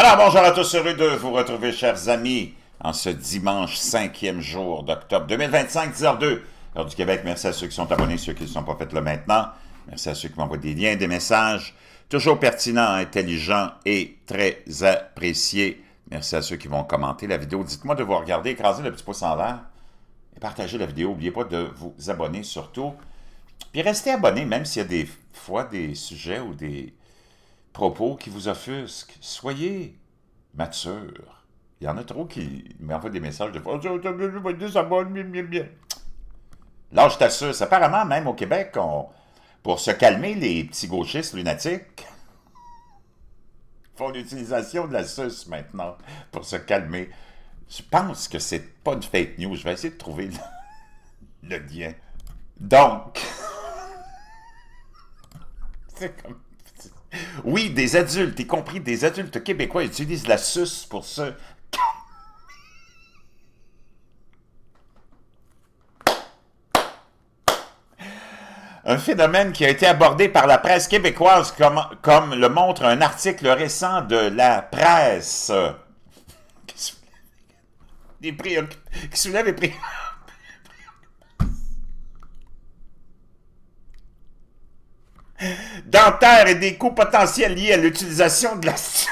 Alors, bonjour à tous, heureux de vous retrouver, chers amis, en ce dimanche 5e jour d'octobre 2025, 10h02, heure du Québec. Merci à ceux qui sont abonnés, ceux qui ne sont pas faits là maintenant. Merci à ceux qui m'envoient des liens, des messages, toujours pertinents, intelligents et très appréciés. Merci à ceux qui vont commenter la vidéo. Dites-moi de vous regarder, écraser le petit pouce en l'air et partager la vidéo. N'oubliez pas de vous abonner surtout. Puis restez abonnés, même s'il y a des fois des sujets ou des propos qui vous offusquent. Soyez mature. Il y en a trop qui m'envoient des messages de fois. Je vais désabonner, bien. Lâche ta suce. Apparemment, même au Québec, pour se calmer, les petits gauchistes lunatiques font l'utilisation de la suce maintenant pour se calmer. Je pense que c'est pas une fake news. Je vais essayer de trouver le lien. Donc, c'est comme... Oui, des adultes, y compris des adultes québécois, utilisent la suce pour se... Un phénomène qui a été abordé par la presse québécoise comme le montre un article récent de la presse qui soulève les prix. Dentaires et des coûts potentiels liés à l'utilisation de la suce.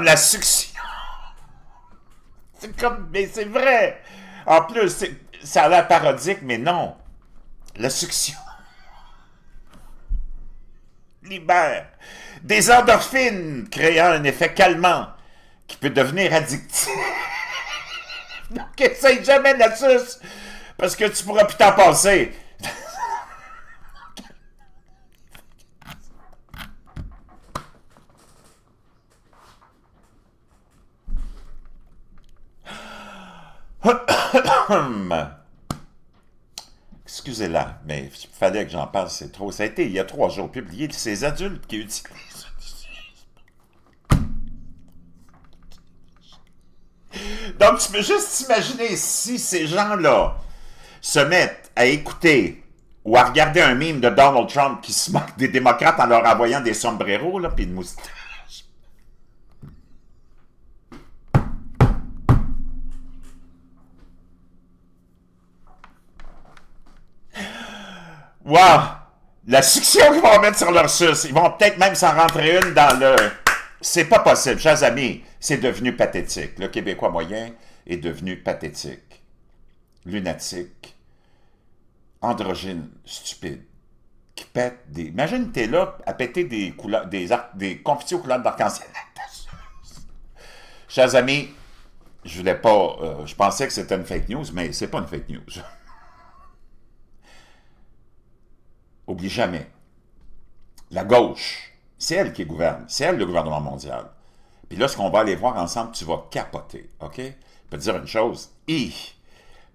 La succion. C'est comme... Mais c'est vrai. En plus, ça a l'air parodique, mais non. La succion libère des endorphines, créant un effet calmant qui peut devenir addictif. Donc, essaye jamais de la suce, parce que tu pourras plus t'en passer. Excusez-la, mais il fallait que j'en parle, c'est trop. Ça a été il y a 3 jours publié, ces adultes qui utilisent... Donc, tu peux juste imaginer si ces gens-là se mettent à écouter ou à regarder un meme de Donald Trump qui se moque des démocrates en leur envoyant des sombreros, là, puis une moustache. Wow! La succion qu'ils vont mettre sur leur suce, ils vont peut-être même s'en rentrer une dans le... C'est pas possible, chers amis, c'est devenu pathétique. Le Québécois moyen est devenu pathétique, lunatique, androgyne, stupide, qui pète des... Imagine, t'es là à péter des confettis aux couleurs d'arc-en-ciel. Chers amis, je voulais pas... je pensais que c'était une fake news, mais c'est pas une fake news. Oublie jamais, la gauche, c'est elle qui gouverne, c'est elle le gouvernement mondial. Puis là, ce qu'on va aller voir ensemble, tu vas capoter, OK? Je peux te dire une chose,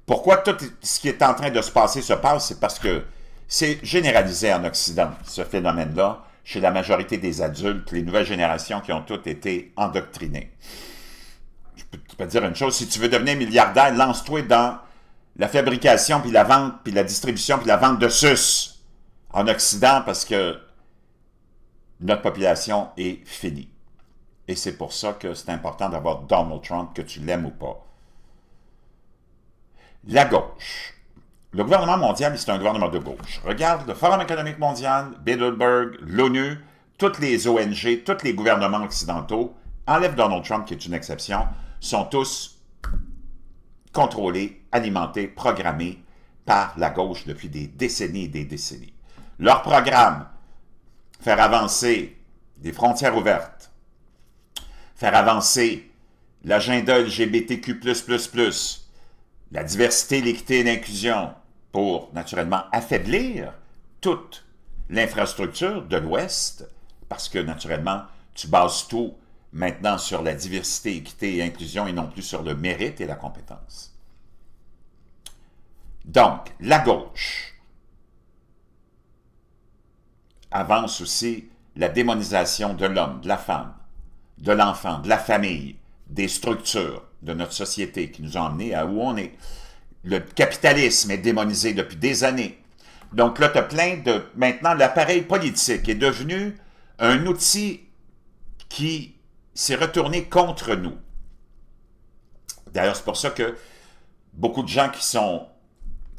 pourquoi tout ce qui est en train de se passer se passe, c'est parce que c'est généralisé en Occident, ce phénomène-là, chez la majorité des adultes, les nouvelles générations qui ont toutes été endoctrinées. Je peux te dire une chose, si tu veux devenir milliardaire, lance-toi dans la fabrication, puis la vente, puis la distribution, puis la vente de suce en Occident, parce que notre population est finie. Et c'est pour ça que c'est important d'avoir Donald Trump, que tu l'aimes ou pas. La gauche. Le gouvernement mondial, c'est un gouvernement de gauche. Regarde le Forum économique mondial, Bilderberg, l'ONU, toutes les ONG, tous les gouvernements occidentaux, enlève Donald Trump, qui est une exception, sont tous contrôlés, alimentés, programmés par la gauche depuis des décennies et des décennies. Leur programme, faire avancer des frontières ouvertes, faire avancer l'agenda LGBTQ++, la diversité, l'équité et l'inclusion, pour naturellement affaiblir toute l'infrastructure de l'Ouest, parce que naturellement, tu bases tout maintenant sur la diversité, équité et inclusion et non plus sur le mérite et la compétence. Donc, la gauche avance aussi la démonisation de l'homme, de la femme, de l'enfant, de la famille, des structures de notre société qui nous ont amenés à où on est. Le capitalisme est démonisé depuis des années. Donc là, tu as plein de... Maintenant, l'appareil politique est devenu un outil qui s'est retourné contre nous. D'ailleurs, c'est pour ça que beaucoup de gens qui sont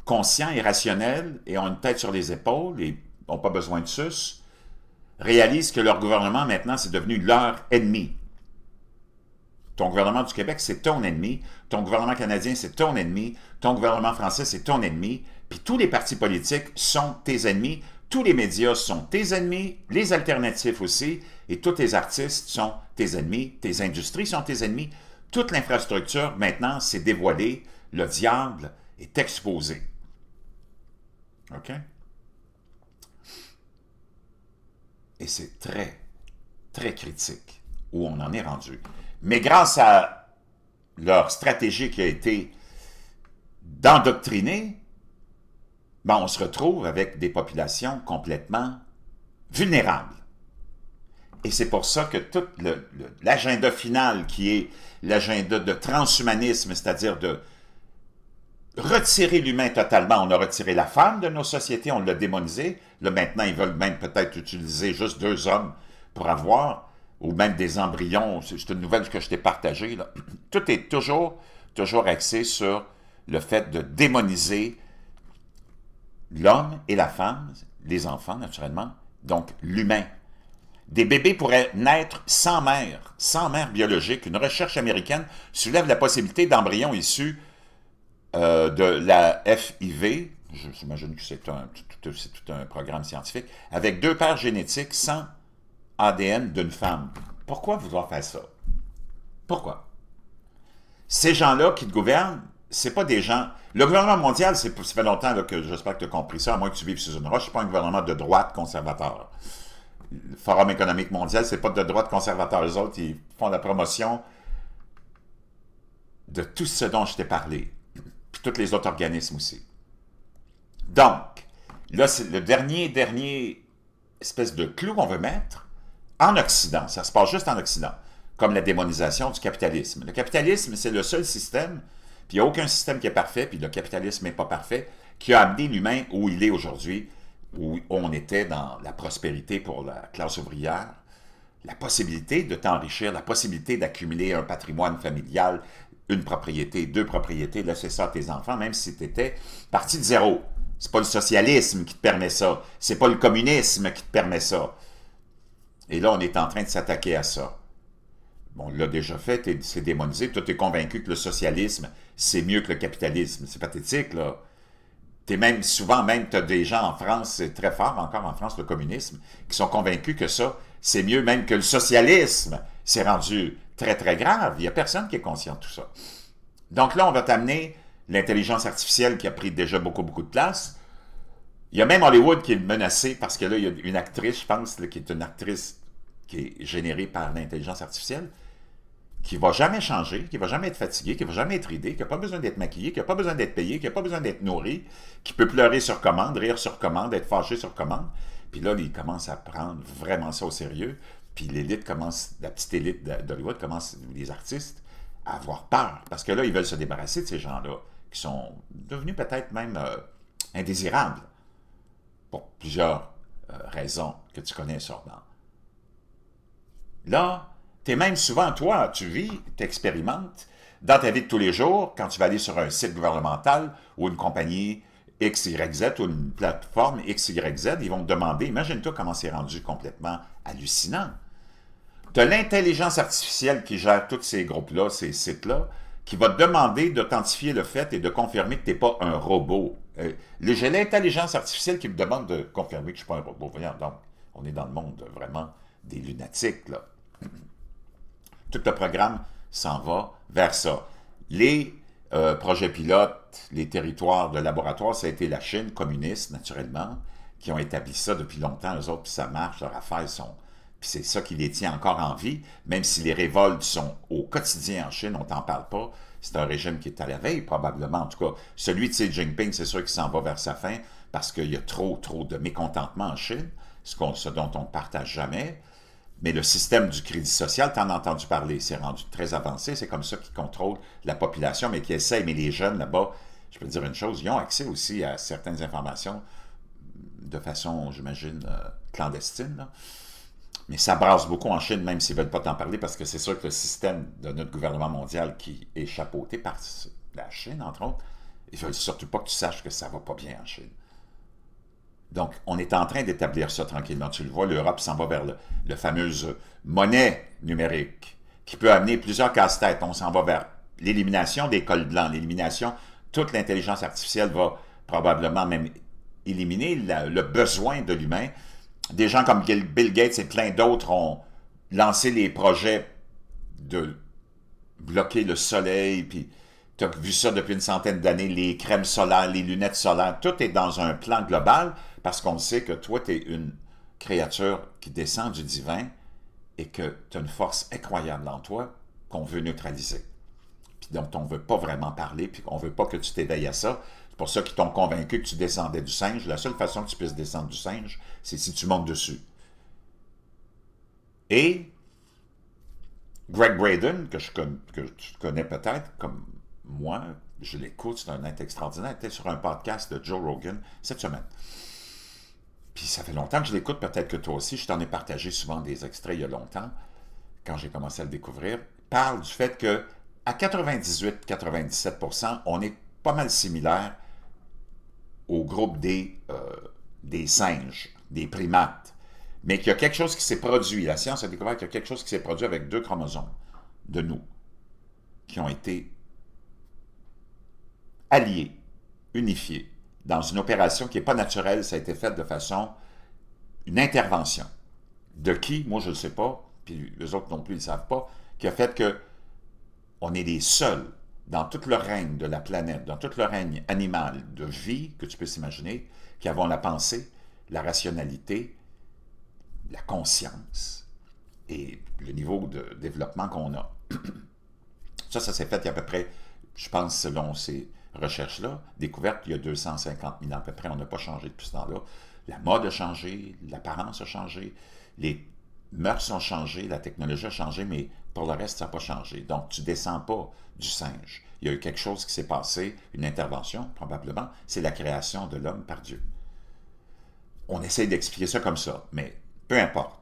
conscients et rationnels et ont une tête sur les épaules et n'ont pas besoin de sus, réalisent que leur gouvernement, maintenant, c'est devenu leur ennemi. Ton gouvernement du Québec, c'est ton ennemi. Ton gouvernement canadien, c'est ton ennemi. Ton gouvernement français, c'est ton ennemi. Puis tous les partis politiques sont tes ennemis. Tous les médias sont tes ennemis. Les alternatifs aussi. Et tous tes artistes sont tes ennemis. Tes industries sont tes ennemis. Toute l'infrastructure, maintenant, c'est dévoilé. Le diable est exposé. OK? Et c'est très, très critique où on en est rendu. Mais grâce à leur stratégie qui a été d'endoctriner, ben on se retrouve avec des populations complètement vulnérables. Et c'est pour ça que tout l'agenda final, qui est l'agenda de transhumanisme, c'est-à-dire de retirer l'humain totalement, on a retiré la femme de nos sociétés, on l'a démonisé. Là, maintenant, ils veulent même peut-être utiliser juste 2 hommes pour avoir, ou même des embryons. C'est une nouvelle que je t'ai partagée, là. Tout est toujours axé sur le fait de démoniser l'homme et la femme, les enfants, naturellement, donc l'humain. Des bébés pourraient naître sans mère biologique. Une recherche américaine soulève la possibilité d'embryons issus de la FIV, j'imagine que c'est tout un programme scientifique, avec 2 paires génétiques sans ADN d'une femme. Pourquoi vouloir faire ça? Pourquoi? Ces gens-là qui te gouvernent, c'est pas des gens... Le gouvernement mondial, ça fait longtemps là, que j'espère que tu as compris ça, à moins que tu vives sur une roche, c'est pas un gouvernement de droite conservateur. Le Forum économique mondial, c'est pas de droite conservateur. Les autres, ils font la promotion de tout ce dont je t'ai parlé. Puis tous les autres organismes aussi. Donc, là, c'est le dernier espèce de clou qu'on veut mettre en Occident. Ça se passe juste en Occident, comme la démonisation du capitalisme. Le capitalisme, c'est le seul système, puis il n'y a aucun système qui est parfait, puis le capitalisme n'est pas parfait, qui a amené l'humain où il est aujourd'hui, où on était dans la prospérité pour la classe ouvrière, la possibilité de t'enrichir, la possibilité d'accumuler un patrimoine familial, une propriété, 2 propriétés, laisser ça à tes enfants, même si tu étais parti de zéro. C'est pas le socialisme qui te permet ça. C'est pas le communisme qui te permet ça. Et là, on est en train de s'attaquer à ça. Bon, on l'a déjà fait, c'est démonisé. Toi, tu es convaincu que le socialisme, c'est mieux que le capitalisme. C'est pathétique, là. T'es même, souvent même, tu as des gens en France, c'est très fort encore en France, le communisme, qui sont convaincus que ça, c'est mieux même que le socialisme. C'est rendu très, très grave. Il n'y a personne qui est conscient de tout ça. Donc là, on va t'amener l'intelligence artificielle qui a pris déjà beaucoup, beaucoup de place. Il y a même Hollywood qui est menacé parce que là, il y a une actrice, je pense, là, qui est une actrice qui est générée par l'intelligence artificielle, qui ne va jamais changer, qui ne va jamais être fatiguée, qui ne va jamais être ridée, qui n'a pas besoin d'être maquillée, qui n'a pas besoin d'être payée, qui n'a pas besoin d'être nourrie, qui peut pleurer sur commande, rire sur commande, être fâché sur commande. Puis là, ils commencent à prendre vraiment ça au sérieux. Puis l'élite commence, la petite élite d'Hollywood commence, les artistes, à avoir peur. Parce que là, ils veulent se débarrasser de ces gens-là, qui sont devenus peut-être même indésirables, pour plusieurs raisons que tu connais sûrement. Là, tu es même souvent, toi, tu vis, tu expérimentes dans ta vie de tous les jours, quand tu vas aller sur un site gouvernemental ou une compagnie XYZ ou une plateforme XYZ, ils vont te demander, imagine-toi comment c'est rendu complètement hallucinant. Tu as l'intelligence artificielle qui gère tous ces groupes-là, ces sites-là, qui va te demander d'authentifier le fait et de confirmer que tu n'es pas un robot. J'ai l'intelligence artificielle qui me demande de confirmer que je ne suis pas un robot. Voyons donc, on est dans le monde vraiment des lunatiques, là. Tout le programme s'en va vers ça. Les projets pilotes, les territoires de laboratoire, ça a été la Chine communiste, naturellement, qui ont établi ça depuis longtemps. Eux autres, puis ça marche, leurs affaires sont... Puis c'est ça qui les tient encore en vie, même si les révoltes sont au quotidien en Chine, on t'en parle pas. C'est un régime qui est à la veille, probablement. En tout cas, celui de Xi Jinping, c'est sûr qu'il s'en va vers sa fin, parce qu'il y a trop de mécontentement en Chine, ce dont on ne partage jamais. Mais le système du crédit social, tu en as entendu parler, c'est rendu très avancé, c'est comme ça qu'ils contrôlent la population, mais qui essaie, mais les jeunes là-bas, je peux te dire une chose, ils ont accès aussi à certaines informations de façon, j'imagine, clandestine, là. Mais ça brasse beaucoup en Chine, même s'ils ne veulent pas t'en parler, parce que c'est sûr que le système de notre gouvernement mondial qui est chapeauté par la Chine, entre autres, ils ne veulent surtout pas que tu saches que ça ne va pas bien en Chine. Donc, on est en train d'établir ça tranquillement. Tu le vois, l'Europe s'en va vers le fameuse monnaie numérique qui peut amener plusieurs casse-têtes. On s'en va vers l'élimination des cols blancs, l'élimination, toute l'intelligence artificielle va probablement même éliminer le besoin de l'humain. Des gens comme Bill Gates et plein d'autres ont lancé les projets de bloquer le soleil, puis tu as vu ça depuis une centaine d'années, les crèmes solaires, les lunettes solaires, tout est dans un plan global, parce qu'on sait que toi, tu es une créature qui descend du divin et que tu as une force incroyable en toi qu'on veut neutraliser. Puis dont on ne veut pas vraiment parler, puis qu'on ne veut pas que tu t'éveilles à ça. C'est pour ça qu'ils t'ont convaincu que tu descendais du singe. La seule façon que tu puisses descendre du singe, c'est si tu montes dessus. Et Greg Braden, que tu connais peut-être, comme moi, je l'écoute, c'est un être extraordinaire, il était sur un podcast de Joe Rogan cette semaine. Puis ça fait longtemps que je l'écoute, peut-être que toi aussi, je t'en ai partagé souvent des extraits il y a longtemps, quand j'ai commencé à le découvrir, parle du fait que à 98-97%, on est pas mal similaire au groupe des singes, des primates. Mais qu'il y a quelque chose qui s'est produit. La science a découvert qu'il y a quelque chose qui s'est produit avec 2 chromosomes de nous, qui ont été alliés, unifiés, dans une opération qui n'est pas naturelle. Ça a été fait de façon, une intervention. De qui? Moi, je ne le sais pas, puis les autres non plus, ils ne savent pas, qui a fait que on est les seuls dans tout le règne de la planète, dans tout le règne animal de vie que tu peux s'imaginer, qui avons la pensée, la rationalité, la conscience et le niveau de développement qu'on a. Ça s'est fait il y a à peu près, je pense, selon ces recherches-là, découvertes il y a 250 000 ans à peu près. On n'a pas changé depuis ce temps-là. La mode a changé, l'apparence a changé, les mœurs ont changé, la technologie a changé, mais pour le reste, ça n'a pas changé. Donc, tu ne descends pas du singe. Il y a eu quelque chose qui s'est passé, une intervention, probablement, c'est la création de l'homme par Dieu. On essaye d'expliquer ça comme ça, mais peu importe.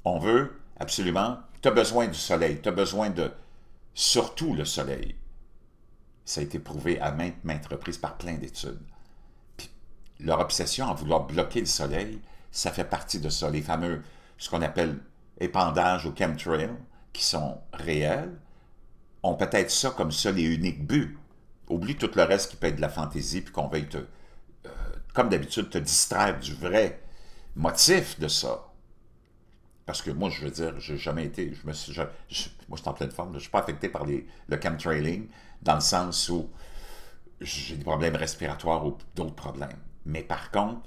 On veut absolument, tu as besoin du soleil, tu as besoin de, surtout le soleil. Ça a été prouvé à maintes reprises par plein d'études. Puis, leur obsession à vouloir bloquer le soleil, ça fait partie de ça. Les fameux, ce qu'on appelle épandages ou chemtrails, qui sont réels, ont peut-être ça comme seul et unique but. Oublie tout le reste qui peut être de la fantaisie, puis qu'on veuille comme d'habitude, te distraire du vrai motif de ça. Parce que moi, je veux dire, j'ai jamais été, moi, je suis en pleine forme, je ne suis pas affecté par le chemtrailing, dans le sens où j'ai des problèmes respiratoires ou d'autres problèmes. Mais par contre,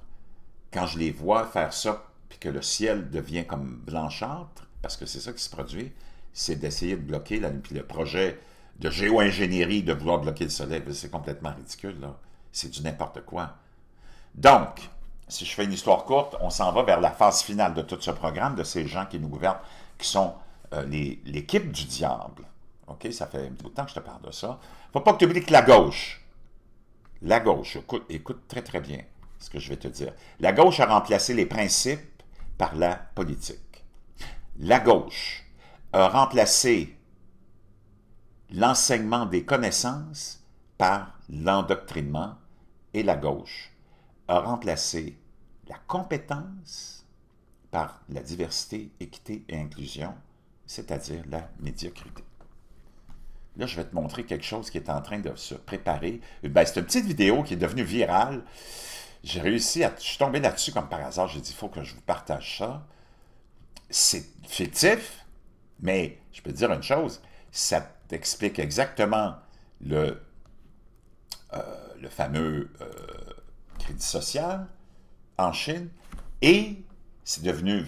quand je les vois faire ça, puis que le ciel devient comme blanchâtre, parce que c'est ça qui se produit, c'est d'essayer de bloquer, puis le projet de géo-ingénierie de vouloir bloquer le soleil, c'est complètement ridicule, là. C'est du n'importe quoi. Donc, si je fais une histoire courte, on s'en va vers la phase finale de tout ce programme, de ces gens qui nous gouvernent, qui sont l'équipe du diable. OK? Ça fait un bout de temps que je te parle de ça. Il ne faut pas que tu oublies que la gauche, écoute très très bien ce que je vais te dire. La gauche a remplacé les principes par la politique. La gauche a remplacé l'enseignement des connaissances par l'endoctrinement et la gauche a remplacé la compétence par la diversité, équité et inclusion, c'est-à-dire la médiocrité. Là, je vais te montrer quelque chose qui est en train de se préparer. C'est une petite vidéo qui est devenue virale. Je suis tombé là-dessus comme par hasard. J'ai dit, il faut que je vous partage ça. C'est fictif, mais je peux te dire une chose, ça t'explique exactement le fameux crédit social en Chine, et c'est devenu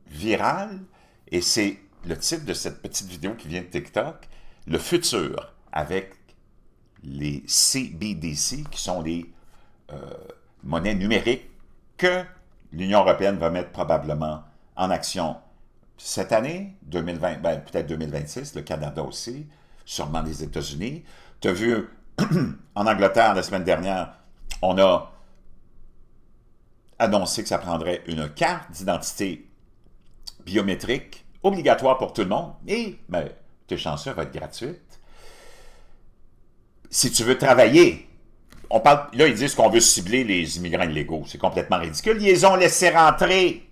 viral, et c'est le titre de cette petite vidéo qui vient de TikTok, le futur avec les CBDC, qui sont les monnaies numériques que l'Union européenne va mettre probablement en action cette année, 2020, peut-être 2026, le Canada aussi, sûrement les États-Unis. Tu as vu En Angleterre, la semaine dernière, on a annoncé que ça prendrait une carte d'identité biométrique obligatoire pour tout le monde et, ben, t'es chanceux, elle va être gratuite. Si tu veux travailler, on parle, là, ils disent qu'on veut cibler les immigrants illégaux. C'est complètement ridicule. Ils les ont laissés rentrer.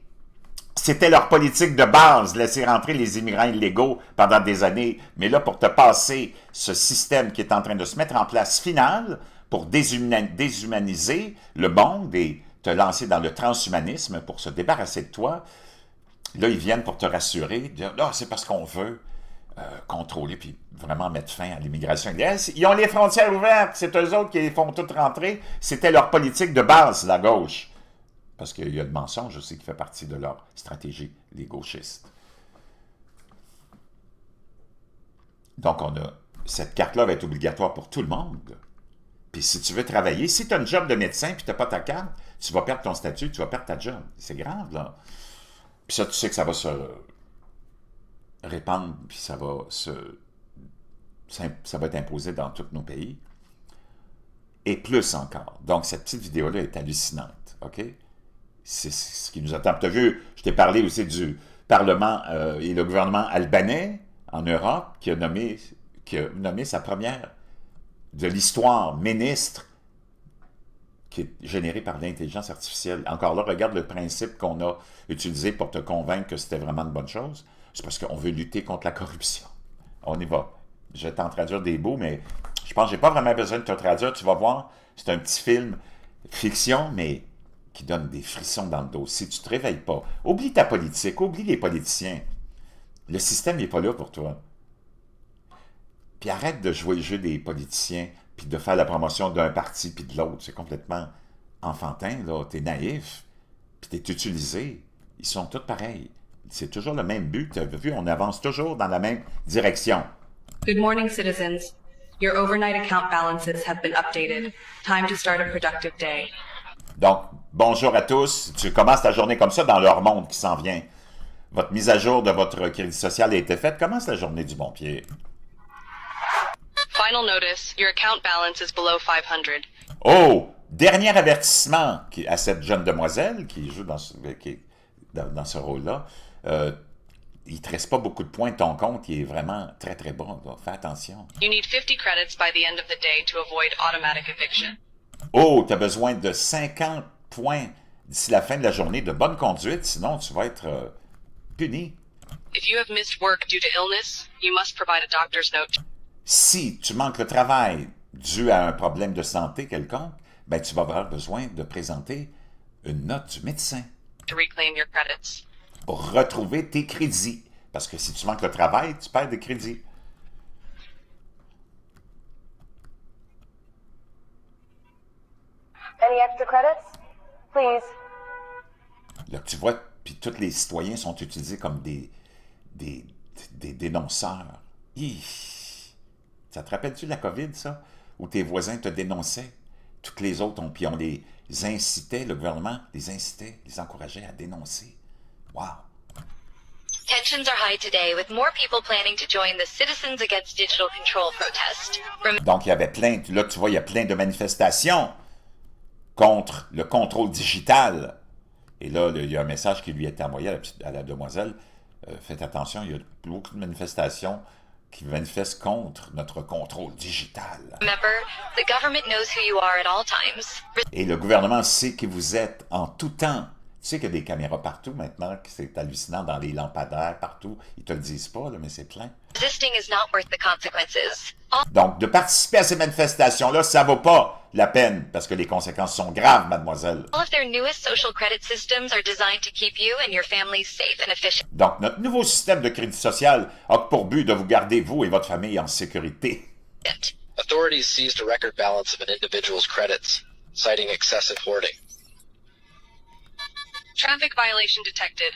C'était leur politique de base, laisser rentrer les immigrants illégaux pendant des années. Mais là, pour te passer ce système qui est en train de se mettre en place final pour déshumaniser le monde et te lancer dans le transhumanisme pour se débarrasser de toi, là, ils viennent pour te rassurer, dire, là, c'est parce qu'on veut contrôler puis vraiment mettre fin à l'immigration illégale. Ils ont les frontières ouvertes, c'est eux autres qui les font toutes rentrer. C'était leur politique de base, la gauche. Parce qu'il y a le mensonge aussi qui fait partie de leur stratégie, les gauchistes. Donc, cette carte-là va être obligatoire pour tout le monde. Puis si tu veux travailler, si tu as un job de médecin puis tu n'as pas ta carte, tu vas perdre ton statut, tu vas perdre ta job. C'est grave, là. Puis ça, tu sais que ça va se répandre, puis ça va être imposé dans tous nos pays. Et plus encore. Donc, cette petite vidéo-là est hallucinante, OK? C'est ce qui nous attend. Tu as vu, je t'ai parlé aussi du Parlement et le gouvernement albanais en Europe qui a nommé sa première de l'histoire ministre qui est générée par l'intelligence artificielle. Encore là, regarde le principe qu'on a utilisé pour te convaincre que c'était vraiment une bonne chose. C'est parce qu'on veut lutter contre la corruption. On y va. Je vais t'en traduire des bouts, mais je pense que je n'ai pas vraiment besoin de te traduire. Tu vas voir, c'est un petit film fiction, mais qui donne des frissons dans le dos. Si tu ne te réveilles pas, oublie ta politique, oublie les politiciens. Le système n'est pas là pour toi. Puis arrête de jouer le jeu des politiciens, puis de faire la promotion d'un parti puis de l'autre. C'est complètement enfantin, là. T'es naïf, puis t'es utilisé. Ils sont tous pareils. C'est toujours le même but. Tu as vu, on avance toujours dans la même direction. Good morning, citizens. Your overnight account balances have been updated. Time to start a productive day. Donc, bonjour à tous. Tu commences ta journée comme ça dans leur monde qui s'en vient. Votre mise à jour de votre crédit social a été faite. Commence la journée du bon pied. Final notice, your account balance is below 500. Oh! Dernier avertissement à cette jeune demoiselle qui joue dans ce rôle-là. Il ne te reste pas beaucoup de points de ton compte. Il est vraiment très, très bon. Donc, fais attention. You need 50 credits by the end of the day to avoid automatic eviction. Oh! Tu as besoin de 50 points d'ici la fin de la journée de bonne conduite. Sinon, tu vas être puni. If you have missed work due to illness, you must provide a doctor's note. Si tu manques le travail dû à un problème de santé quelconque, ben tu vas avoir besoin de présenter une note du médecin To reclaim your credits. pour retrouver tes crédits. Parce que si tu manques le travail, tu perds des crédits. Any extra credits? Please. Là, tu vois, puis tous les citoyens sont utilisés comme des dénonceurs. Hi! Ça te rappelle-tu de la COVID, ça? Où tes voisins te dénonçaient? Toutes les autres, puis on les incitait, le gouvernement les incitait, les encourageait à dénoncer. Wow! Tensions are high today, with more people planning to join the Citizens Against Digital Control protest. Donc, il y avait plein, là, tu vois, il y a plein de manifestations contre le contrôle digital. Et là, il y a un message qui lui est envoyé à la demoiselle. Faites attention, il y a beaucoup de manifestations qui manifestent contre notre contrôle digital. Remember, the government knows who you are at all times. Et le gouvernement sait qui vous êtes en tout temps. Tu sais qu'il y a des caméras partout maintenant, que c'est hallucinant, dans les lampadaires, partout. Ils te le disent pas, là, mais c'est plein. Resisting is not worth the consequences. Donc, de participer à ces manifestations-là, ça vaut pas la peine, parce que les conséquences sont graves, mademoiselle. All of their newest social credit systems are designed to keep you and your families safe and efficient. Donc, notre nouveau système de crédit social a pour but de vous garder, vous et votre famille, en sécurité. Authorities seized a record balance of an individual's credits, citing excessive hoarding. Traffic violation detected.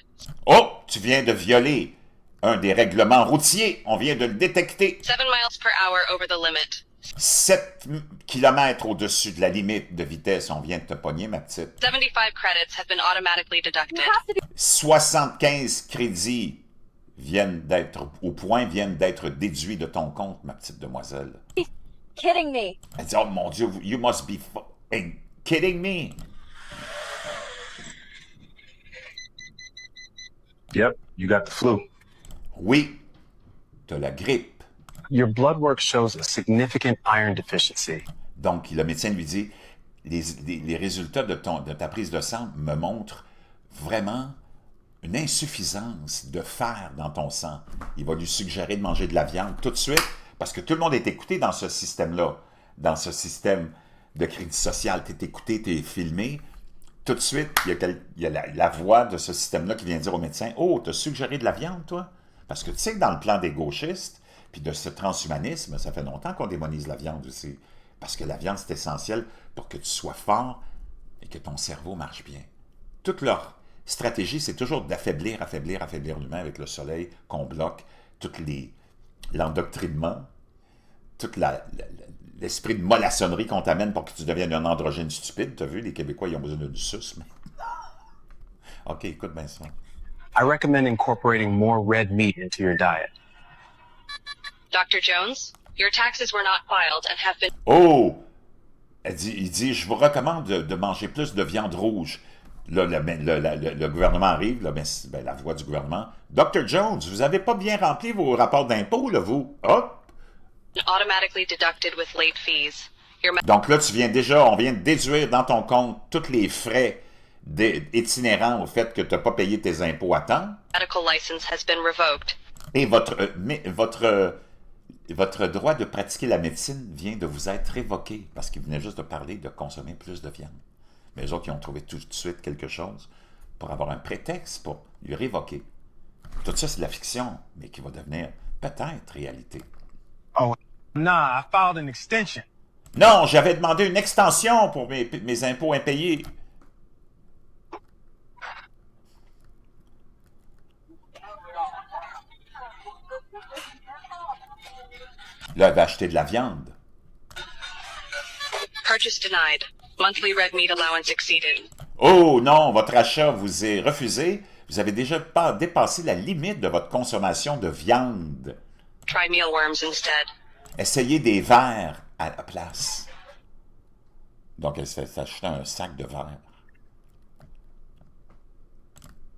Oh, tu viens de violer un des règlements routiers. On vient de le détecter. 7 miles per hour over the limit. 7 km au-dessus de la limite de vitesse. On vient de te pogner, ma petite. 75 credits have been automatically deducted. 75 crédits viennent d'être déduits de ton compte, ma petite demoiselle. kidding me? Elle dit, oh mon Dieu, you must be fucking kidding me. Yep, you got the flu. Oui, t'as la grippe. Your blood work shows a significant iron deficiency. Donc, le médecin lui dit, les résultats de ta prise de sang me montrent vraiment une insuffisance de fer dans ton sang. Il va lui suggérer de manger de la viande tout de suite, parce que tout le monde est écouté dans ce système-là, dans ce système de crédit social. Tu es écouté, tu es filmé. Tout de suite, il y a la voix de ce système-là qui vient dire au médecin, « Oh, tu as suggéré de la viande, toi? » Parce que tu sais que dans le plan des gauchistes, puis de ce transhumanisme, ça fait longtemps qu'on démonise la viande aussi. Parce que la viande, c'est essentiel pour que tu sois fort et que ton cerveau marche bien. Toute leur stratégie, c'est toujours d'affaiblir, affaiblir, affaiblir l'humain avec le soleil qu'on bloque, tout l'endoctrinement, tout l'esprit de mollassonnerie qu'on t'amène pour que tu deviennes un androgyne stupide. Tu as vu, les Québécois, ils ont besoin du sus, mais... OK, écoute bien ça. I recommend incorporating more red meat into your diet. Dr. Jones, your taxes were not filed and have been... Oh! Il dit, je vous recommande de manger plus de viande rouge. Là, le gouvernement arrive, là, la voix du gouvernement. Dr. Jones, vous n'avez pas bien rempli vos rapports d'impôts, là, vous. Hop! automatically deducted with late fees. Donc là, on vient de déduire dans ton compte tous les frais itinérants au fait que tu n'as pas payé tes impôts à temps. Medical license has been revoked. Et votre droit de pratiquer la médecine vient de vous être révoqué parce qu'il venait juste de parler de consommer plus de viande. Mais eux autres, ils ont trouvé tout de suite quelque chose pour avoir un prétexte pour lui révoquer. Tout ça, c'est de la fiction, mais qui va devenir peut-être réalité. Oh, nah, I filed an extension. Non, j'avais demandé une extension pour mes impôts impayés. Là, elle va acheter de la viande. Purchase denied. Monthly red meat allowance exceeded. Oh non, votre achat vous est refusé. Vous avez déjà dépassé la limite de votre consommation de viande. Try mealworms instead. Essayez des vers à la place. Donc, elle s'est acheté un sac de vers.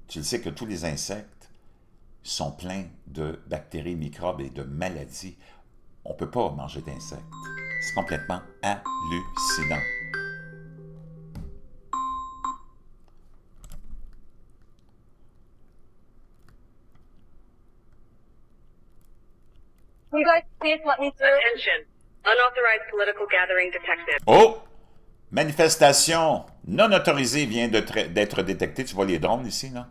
Tu le sais que tous les insectes sont pleins de bactéries, microbes et de maladies. On ne peut pas manger d'insectes. C'est complètement hallucinant. Will you guys please let me through? Attention. Unauthorized political gathering detected. Oh! Manifestation non autorisée vient d'être détectée. Tu vois les drones ici, là?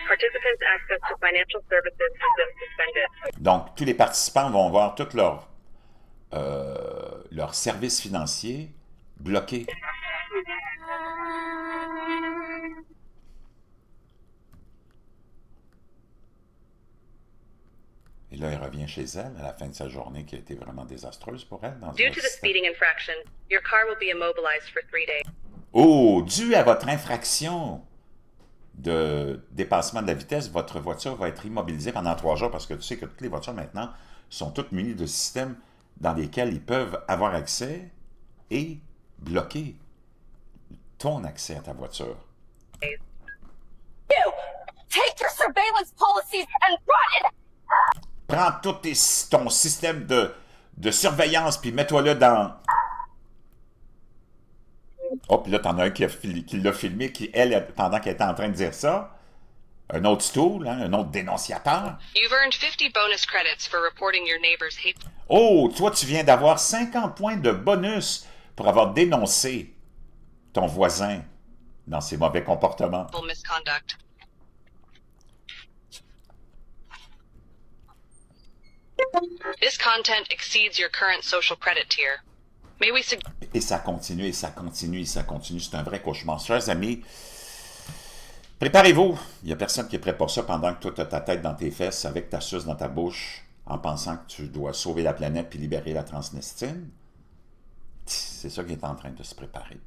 Participants' access to financial services has been suspended. Donc, tous les participants vont voir tous leurs services financiers bloqués. Et là, elle revient chez elle à la fin de sa journée qui a été vraiment désastreuse pour elle. Due to the speeding infraction, your car will be immobilized for 3 days. Oh, dû à votre infraction de dépassement de la vitesse, votre voiture va être immobilisée pendant 3 jours parce que tu sais que toutes les voitures maintenant sont toutes munies de systèmes dans lesquels ils peuvent avoir accès et bloquer ton accès à ta voiture. You! Take your surveillance policies and run it! Prends tout ton système de surveillance puis mets-toi là dans... Oh, puis là, t'en as un qui l'a filmé, pendant qu'elle était en train de dire ça, un autre stool, hein, un autre dénonciateur. You've earned 50 bonus credits for reporting your neighbor's hate. Oh, toi, tu viens d'avoir 50 points de bonus pour avoir dénoncé ton voisin dans ses mauvais comportements. Misconduct. This content exceeds your current social credit tier. May we Et ça continue, et ça continue, et ça continue. C'est un vrai cauchemar. Chers amis, préparez-vous. Il n'y a personne qui est prêt pour ça pendant que toi, tu as ta tête dans tes fesses avec ta suce dans ta bouche en pensant que tu dois sauver la planète puis libérer la Transnistine. C'est ça qui est en train de se préparer.